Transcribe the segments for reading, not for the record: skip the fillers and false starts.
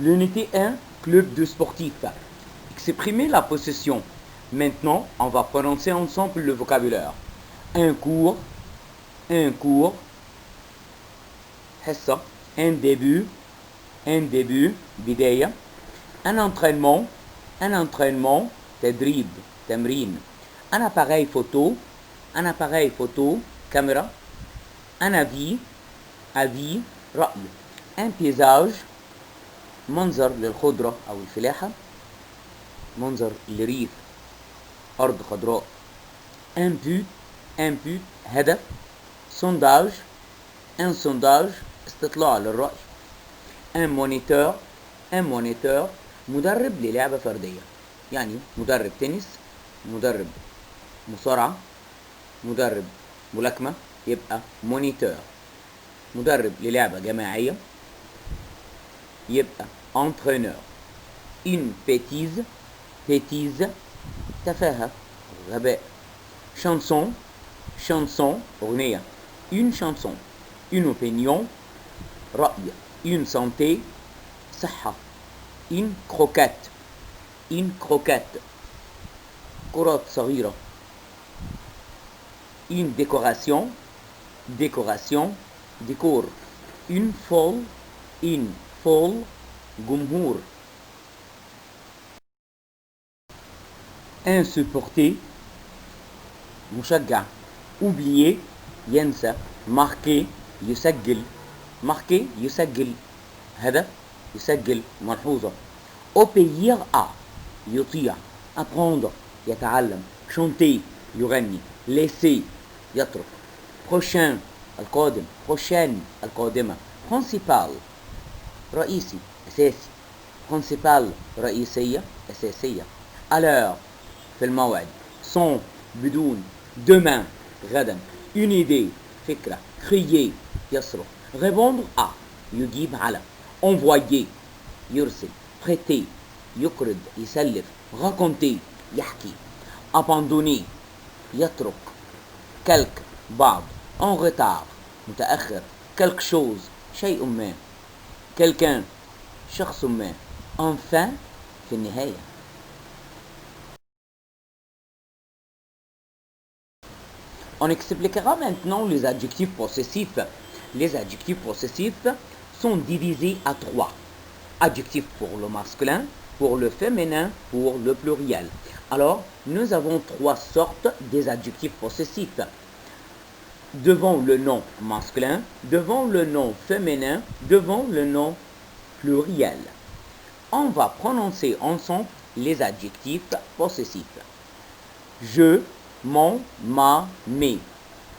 L'unité 1, club de sportifs. Exprimer la possession. Maintenant, on va prononcer ensemble le vocabulaire. Un cours, حصة, un début, بداية. Un entraînement, تدريب, تمرين. Un appareil photo, caméra. Un avis, رأي. Un paysage, منظر للخضرة أو الفلاحة، منظر لريف أرض خضراء. un but هدف. sondage استطلاع للرأي. un moniteur مدرب للعبة فردية، يعني مدرب تنس، مدرب مصارعة، مدرب ملاكمة، يبقى moniteur. مدرب للعبة جماعية يبقى entraîneur. une bêtise تفاهة غباء. chanson أغنية. une chanson. une opinion رأي. une santé صحة. une croquette كرات صغيرة. une décoration décor. une foule جمهور. un supporter مشجع. oublier ينسى. marquer يسجل هدف، يسجل ملحوظة. obéir à يطيع. apprendre يتعلم. chanter يغني. laisser يترك. prochain القادم، prochaine القادمة. principal رئيسي أساسي. principal رئيسية أساسية. à l'heure في الموعد. sans بدون. demain غدا. une idée فكرة. crier يصرخ. répondre à يجيب على. envoyer يرسل. prêter يقرض يسلف. raconter يحكي. abandonner يترك. quelque بعض. en retard متأخر. quelque chose شيء ما. quelqu'un شخص ما. enfin في النهاية. On expliquera maintenant les adjectifs possessifs. Les adjectifs possessifs sont divisés à 3. Adjectifs pour le masculin, pour le féminin, pour le pluriel. Alors, nous avons 3 sortes des adjectifs possessifs. Devant le nom masculin, devant le nom féminin, devant le nom pluriel. On va prononcer ensemble les adjectifs possessifs. Je, mon, ma, mes.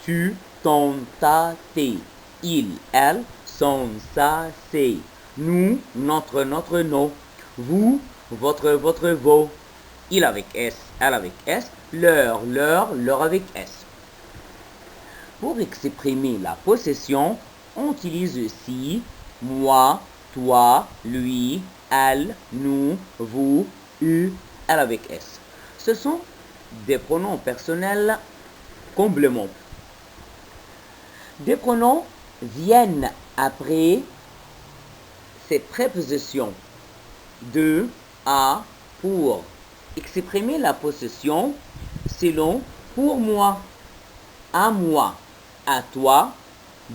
Tu, ton, ta, tes. Il, elle, son, sa, ses. Nous, notre, nos. Vous, votre, vos. Il avec S, elle avec S. Leur, leur avec S. Pour exprimer la possession, on utilise aussi moi, toi, lui, elle, nous, vous, eux, elle avec S. Ce sont des pronoms personnels compléments. Des pronoms viennent après ces prépositions de, à, pour. Exprimer la possession selon pour moi, à moi, à toi,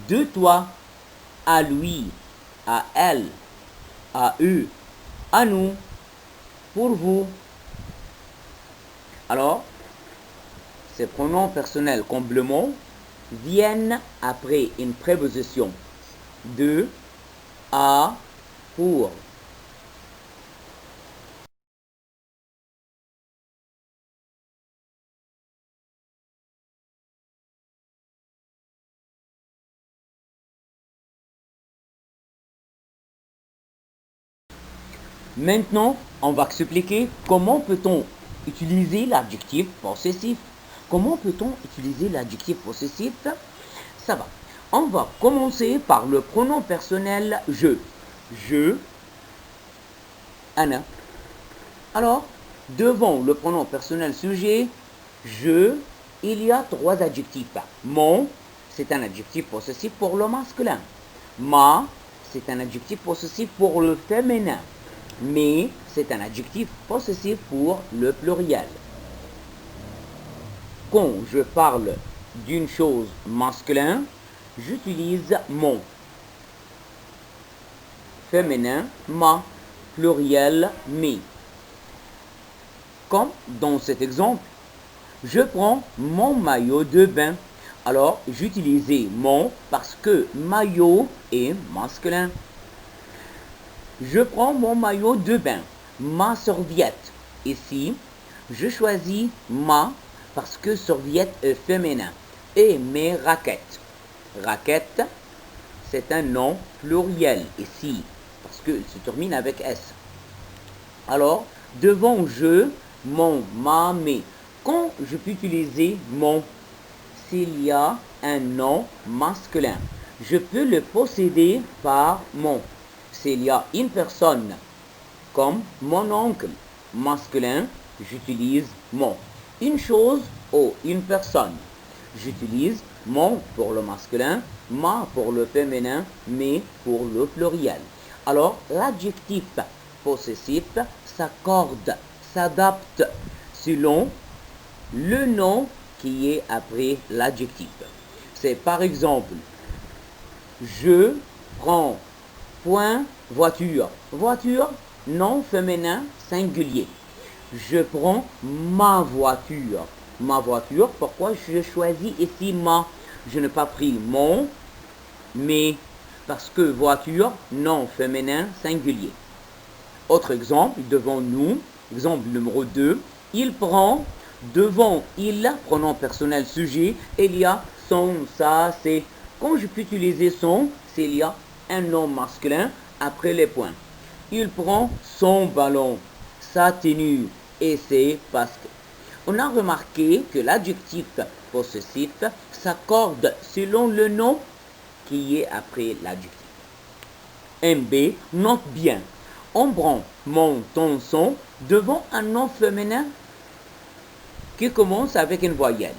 de toi, à lui, à elle, à eux, à nous, pour vous. Alors, ces pronoms personnels compléments viennent après une préposition de, à, pour. Maintenant, on va expliquer comment peut-on utiliser l'adjectif possessif. Comment peut-on utiliser l'adjectif possessif? Ça va. On va commencer par le pronom personnel je. Je, Anna. Alors, devant le pronom personnel sujet, je, il y a trois adjectifs. Mon, c'est un adjectif possessif pour le masculin. Ma, c'est un adjectif possessif pour le féminin. Mais, c'est un adjectif possessif pour le pluriel. Quand je parle d'une chose masculin, j'utilise mon. Féminin, ma. Pluriel, mes. Comme dans cet exemple, je prends mon maillot de bain. Alors, j'utilisais mon parce que maillot est masculin. Je prends mon maillot de bain, ma serviette. Ici, je choisis ma parce que serviette est féminin. Et mes raquettes. Raquette, c'est un nom pluriel ici parce qu'il se termine avec S. Alors, devant je, mon, ma, mes. Quand je peux utiliser mon, s'il y a un nom masculin, je peux le posséder par mon. S'il y a une personne, comme mon oncle masculin, j'utilise mon. Une chose ou une personne, j'utilise mon pour le masculin, ma pour le féminin, mes pour le pluriel. Alors, l'adjectif possessif s'accorde, s'adapte selon le nom qui est après l'adjectif. C'est par exemple, je prends point voiture. Voiture, nom féminin singulier. Je prends ma voiture. Ma voiture, pourquoi je choisis ici ma? Je n'ai pas pris mon, mais parce que voiture, nom féminin singulier. Autre exemple, devant nous, exemple numéro 2, il prend, devant il, pronom personnel sujet, il y a son, ça, c'est. Quand je peux utiliser son, c'est il y a un nom masculin après les points. Il prend son ballon, sa tenue, et c'est parce que. On a remarqué que l'adjectif possessif s'accorde selon le nom qui est après l'adjectif. MB, note bien. On prend mon, ton, son devant un nom féminin qui commence avec une voyelle.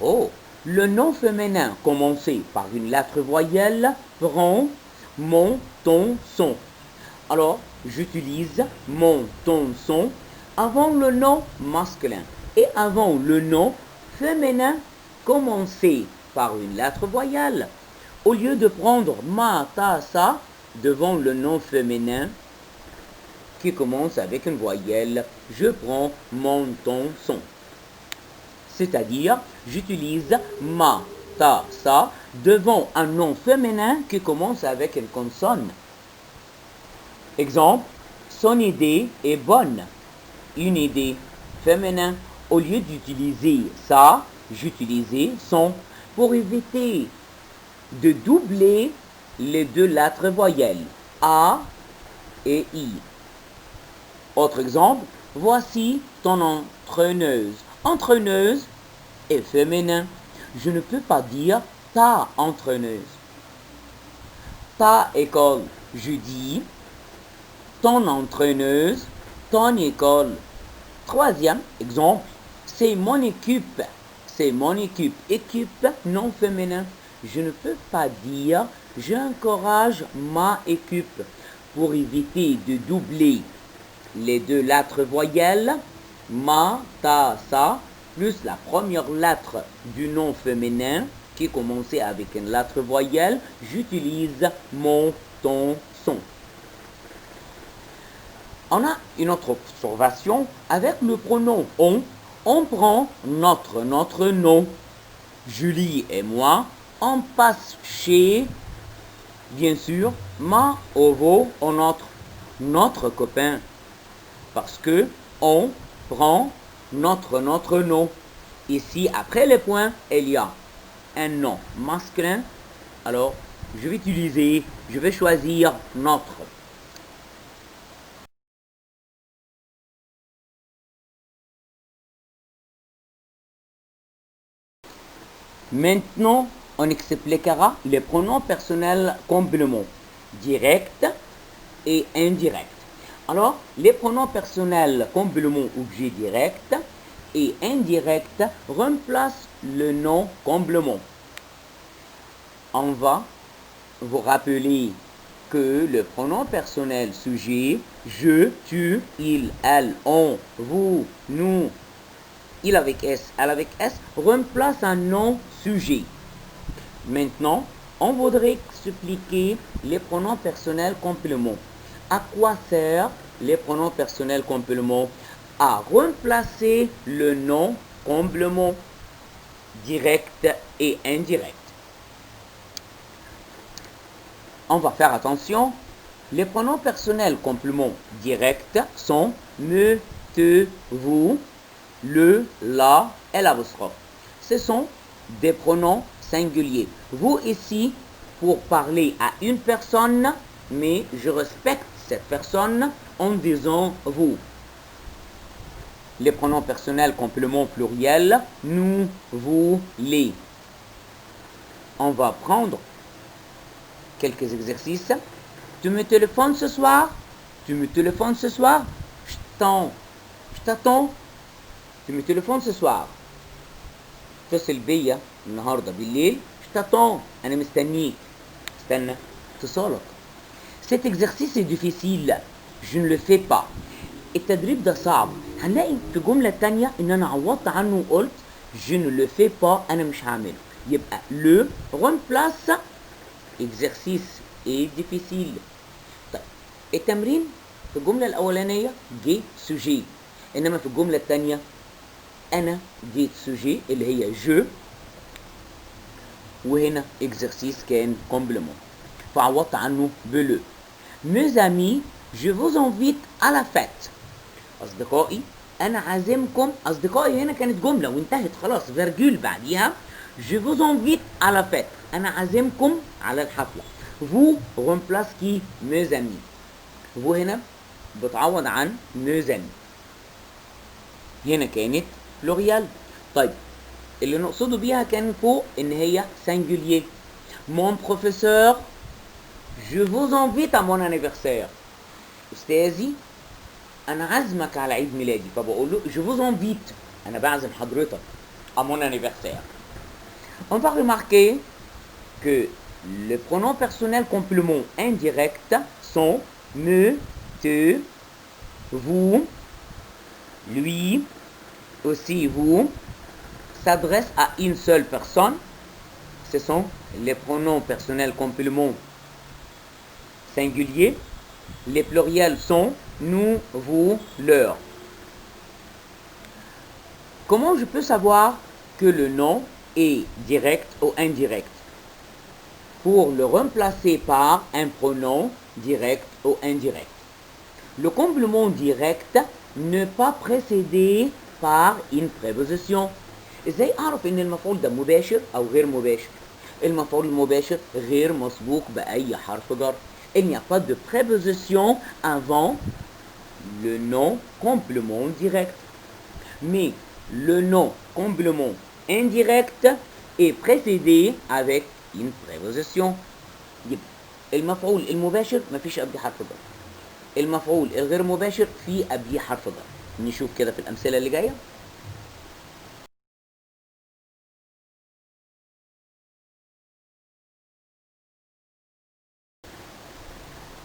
Oh, le nom féminin commencé par une lettre voyelle prend mon, ton, son. Alors, j'utilise mon, ton, son avant le nom masculin et avant le nom féminin commencé par une lettre voyelle. Au lieu de prendre ma, ta, sa devant le nom féminin qui commence avec une voyelle, je prends mon, ton, son. C'est-à-dire, j'utilise ma, ta, sa devant un nom féminin qui commence avec une consonne. Exemple, son idée est bonne. Une idée féminin. Au lieu d'utiliser ça, j'utilisais son pour éviter de doubler les deux lettres voyelles A et I. Autre exemple, voici ton entraîneuse. Entraîneuse est féminin. Je ne peux pas dire ta entraîneuse. Ta école, je dis ton entraîneuse, ton école. Troisième exemple, c'est mon équipe. C'est mon équipe. Équipe non féminin. Je ne peux pas dire j'encourage ma équipe pour éviter de doubler les deux lettres voyelles, ma, ta, sa, plus la première lettre du nom féminin qui commençait avec une lettre voyelle, j'utilise mon, ton, son. On a une autre observation avec le pronom on. On prend notre nom. Julie et moi, on passe chez Bien sûr, ma, ovo, ou notre copain. Parce que on prend notre nom. Ici, après les points, il y a un nom masculin. Alors, je vais choisir notre. Maintenant, on expliquera les pronoms personnels compléments, directs et indirects. Alors, les pronoms personnels compléments objet direct et indirect remplacent le nom complément. On va vous rappeler que le pronom personnel sujet, je, tu, il, elle, on, vous, nous, il avec S, elle avec S, remplace un nom sujet. Maintenant, on voudrait expliquer les pronoms personnels compléments. À quoi servent les pronoms personnels compléments? À remplacer le nom complément direct et indirect. On va faire attention. Les pronoms personnels compléments directs sont me, te, vous, le, la et l'apostrophe. Ce sont des pronoms singuliers. Vous ici, pour parler à une personne, mais je respecte cette personne en disant vous. Les pronoms personnels compléments pluriels, nous, vous, les. On va prendre quelques exercices. Tu me téléphones ce soir? Tu me téléphones ce soir? Je t'attends. Tu me téléphones ce soir. اتصل بيا النهارده بالليل. Je t'attends. أنا مستنيك. استنى اتصالك. Cet exercice est difficile. Je ne le fais pas. التدريب ده صعب. هنلاقي في جملة تانية إن أنا عوضت عنه وقلت je ne le fais pas. أنا مش هعمله. يبقى le remplace exercice est difficile. طيب التمرين في الجملة الأولانية جه sujet. إنما في الجملة الثانية أنا جيت sujet اللي هي je. وهنا exercice كان complément. فعوضت عنه بلو. Mes amis, je vous invite à la fête. أصدقائي أنا عازمكم. أصدقائي هنا كانت جملة وانتهت خلاص فيرجول بعديها. Je vous invite à la fête. أنا عازمكم على الحفلة. Vous remplace qui? Mes amis. vous هنا بتعوض عن mes amis. هنا كانت بلوريال. طيب اللي نقصده بيها كان فوق ان هي singulier. Mon professeur, je vous invite à mon anniversaire. أستاذي أنا عازمك على عيد ميلادي. فبقول له je vous invite. أنا بعزم حضرتك à mon anniversaire. On va remarquer que les pronoms personnels compléments indirects sont me, te, vous, lui, aussi vous, s'adressent à une seule personne. Ce sont les pronoms personnels compléments singuliers. Les pluriels sont nous, vous, leur. Comment je peux savoir que le nom est direct ou indirect? Pour le remplacer par un pronom direct ou indirect. Le complément direct n'est pas précédé par une préposition. ازاي اعرف ان المفعول ده مباشر او غير مباشر؟ المفعول المباشر غير مسبوق باي حرف جر. Il n'y a pas de préposition avant le nom complément direct. Mais le nom complément indirect est précédé avec une préposition. يبقى المفعول المباشر مفيش قبليه حرف جر. المفعول الغير مباشر فيه قبليه حرف جر. نشوف كده في الأمثلة اللي جاية.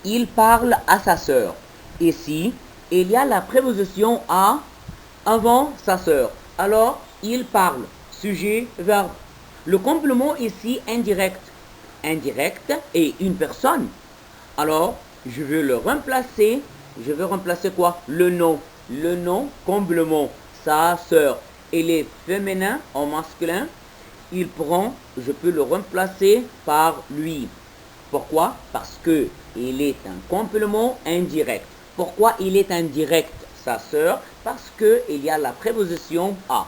Il parle à sa sœur. Ici, il y a la préposition à avant sa sœur. Alors, il parle. Sujet, verbe. Le complément ici indirect. Indirect est une personne. Alors, je veux le remplacer. Je veux remplacer quoi? Le nom. Le nom, complément. Sa sœur. Il est féminin en masculin. Il prend. Je peux le remplacer par lui. Pourquoi? Parce que il est un complément indirect. Pourquoi il est indirect, sa sœur? Parce qu'il y a la préposition à.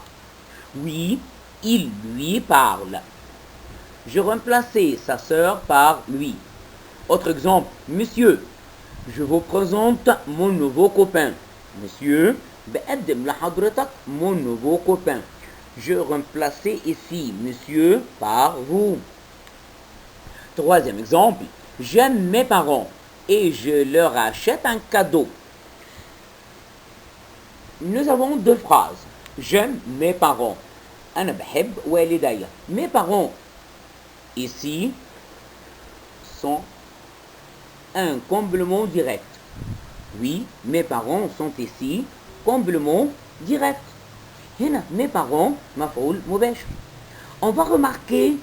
Oui, il lui parle. Je remplaçais sa sœur par lui. Autre exemple, monsieur, je vous présente mon nouveau copain. Monsieur, بقدم لحضرتك mon nouveau copain. Je remplaçais ici monsieur par vous. Troisième exemple, j'aime mes parents et je leur achète un cadeau. Nous avons deux phrases. J'aime mes parents. أنا بحب والدي. Mes parents ici sont un complément direct. Oui, mes parents sont ici complément direct. هنا mes parents مفعول مباشر. On va remarquer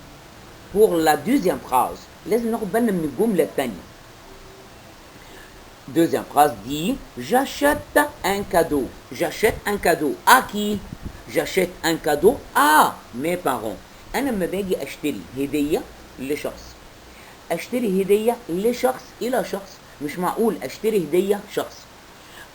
pour la deuxième phrase لازم ناخد بالنا من الجملة الثانية. Deuxième phrase dit j'achète un cadeau. J'achète un cadeau à qui? J'achète un cadeau à mes parents. أنا لما باجي أشتري هدية لشخص أشتري هدية لشخص إلى شخص مش معقول أشتري هدية شخص.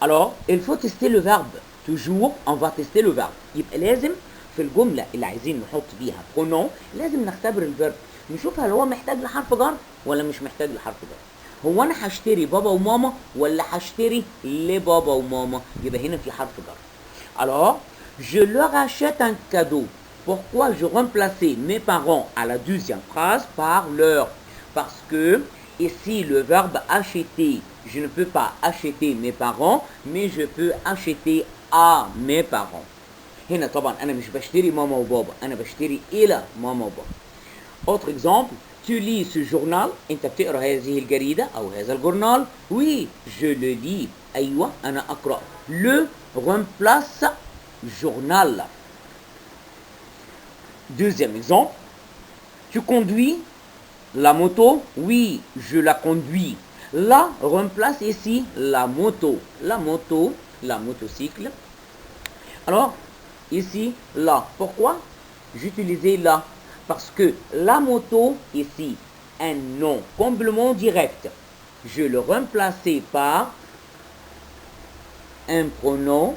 Alors il faut tester le verbe. Toujours on va tester le verbe. يبقى لازم في الجملة اللي عايزين نحط فيها pronom لازم نختبر الفيرب نشوف هل هو محتاج لحرف جر ولا مش محتاج لحرف جر. هو انا هشتري بابا وماما ولا هشتري لبابا وماما؟ يبقى هنا في حرف جر. Alors je leur achète un cadeau. Pourquoi je remplaçais mes parents à la deuxième phrase par leur? Parce que ici le verbe acheter, je ne peux pas acheter mes parents mais je peux acheter à mes parents. هنا طبعا انا مش بشتري ماما وبابا انا بشتري الى ماما وبابا. Autre exemple, tu lis ce journal. انت بتقرا هذه الجريدة او هذا الجورنال. Oui, je le lis. ايوه انا اقرا. Le remplace journal. Deuxième exemple, tu conduis la moto. Oui, je la conduis. La remplace ici la moto. La moto, la motocycle. Alors, ici, la. Pourquoi j'utilisais la? Parce que la moto, ici, un nom complément direct. Je le remplaçais par un pronom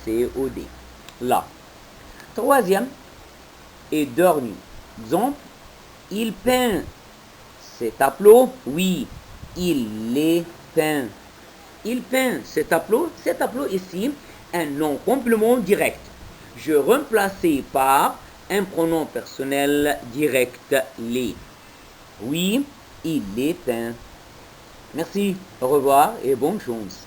COD. La. Troisième et dernier exemple, il peint ces tableaux. Oui, il les peint. Il peint ces tableaux. Ces tableaux ici, un nom complément direct. Je remplaçais par un pronom personnel direct les. Oui, il les peint. Merci, au revoir et bonne chance.